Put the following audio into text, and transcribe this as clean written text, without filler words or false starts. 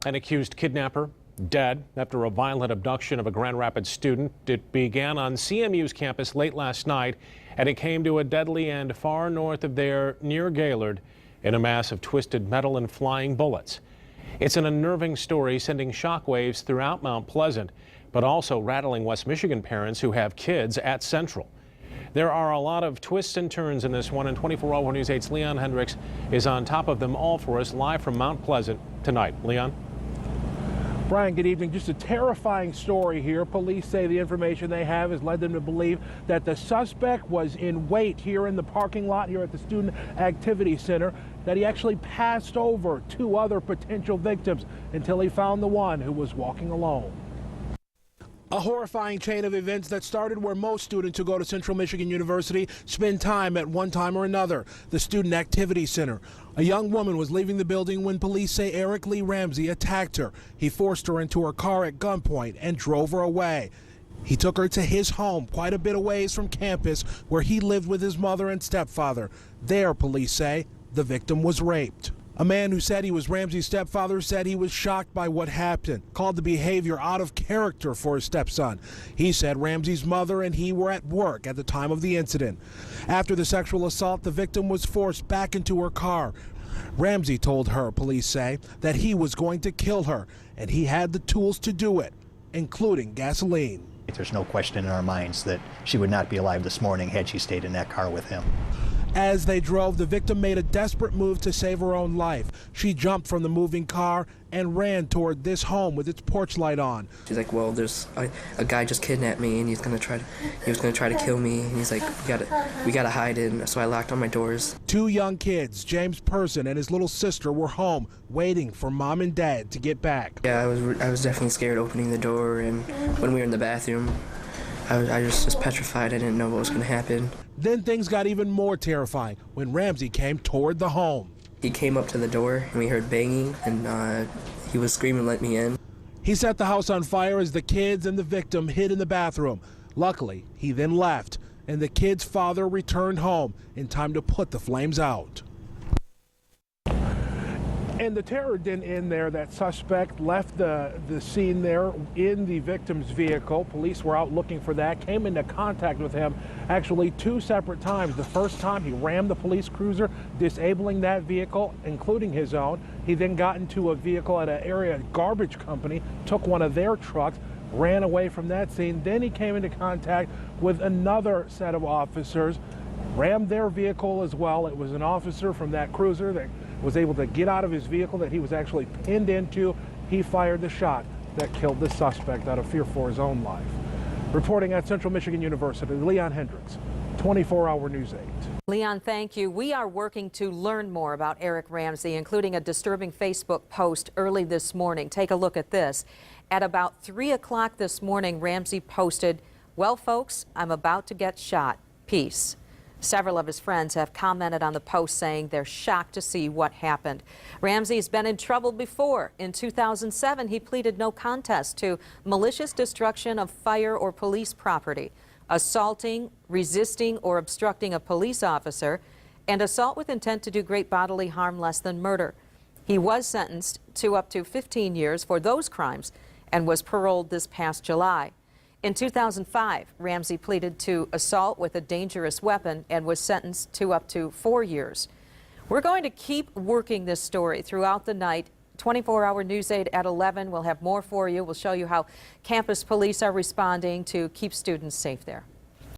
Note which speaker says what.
Speaker 1: An accused kidnapper dead after a violent abduction of a Grand Rapids student. It began on CMU's campus late last night, and it came to a deadly end far north of there near Gaylord in a mass of twisted metal and flying bullets. It's an unnerving story sending shockwaves throughout Mount Pleasant, but also rattling West Michigan parents who have kids at Central. There are a lot of twists and turns in this one, and 24-hour News 8's Leon Hendricks is on top of them all for us live from Mount Pleasant tonight. Leon?
Speaker 2: Brian, good evening. Just a terrifying story here. Police say the information they have has led them to believe that the suspect was in wait here in the parking lot here at the Student Activity Center, that he actually passed over two other potential victims until he found the one who was walking alone. A horrifying chain of events that started where most students who go to Central Michigan University spend time at one time or another, the Student Activity Center. A young woman was leaving the building when police say Eric Lee Ramsey attacked her. He forced her into her car at gunpoint and drove her away. He took her to his home quite a bit a ways from campus where he lived with his mother and stepfather. There, police say, the victim was raped. A man who said he was Ramsey's stepfather said he was shocked by what happened, called the behavior out of character for his stepson. He said Ramsey's mother and he were at work at the time of the incident. After the sexual assault, the victim was forced back into her car. Ramsey told her, police say, that he was going to kill her, and he had the tools to do it, including gasoline.
Speaker 3: There's no question in our minds that she would not be alive this morning had she stayed in that car with him.
Speaker 2: As they drove, the victim made a desperate move to save her own life. She jumped from the moving car and ran toward this home with its porch light on.
Speaker 4: She's like, well, there's a guy just kidnapped me and he was gonna try to kill me, and he's like, we gotta hide it. So I locked all my doors.
Speaker 2: Two young kids, James Person and his little sister, were home waiting for mom and dad to get back.
Speaker 4: Yeah, I was definitely scared opening the door, and when we were in the bathroom, I was just petrified. I didn't know what was going to happen.
Speaker 2: Then things got even more terrifying when Ramsey came toward the home.
Speaker 4: He came up to the door and we heard banging, and he was screaming, let me in.
Speaker 2: He set the house on fire as the kids and the victim hid in the bathroom. Luckily, he then left, and the kid's father returned home in time to put the flames out. And the terror didn't end there. That suspect left the scene there in the victim's vehicle. Police were out looking for that, came into contact with him actually two separate times. The first time he rammed the police cruiser, disabling that vehicle, including his own. He then got into a vehicle at an area garbage company, took one of their trucks, ran away from that scene. Then he came into contact with another set of officers, rammed their vehicle as well. It was an officer from that cruiser that was able to get out of his vehicle that he was actually pinned into. He fired the shot that killed the suspect out of fear for his own life. Reporting at Central Michigan University, Leon Hendricks, 24-hour News 8.
Speaker 5: Leon, thank you. We are working to learn more about Eric Ramsey, including a disturbing Facebook post early this morning. Take a look at this. At about 3 o'clock this morning, Ramsey posted, "Well, folks, I'm about to get shot. Peace." Several of his friends have commented on the post saying they're shocked to see what happened. Ramsey's been in trouble before. In 2007, he pleaded no contest to malicious destruction of fire or police property, assaulting, resisting, or obstructing a police officer, and assault with intent to do great bodily harm less than murder. He was sentenced to up to 15 years for those crimes and was paroled this past July. In 2005, Ramsey pleaded to assault with a dangerous weapon and was sentenced to up to 4 years. We're going to keep working this story throughout the night. 24-hour News 8 at 11. We'll have more for you. We'll show you how campus police are responding to keep students safe there.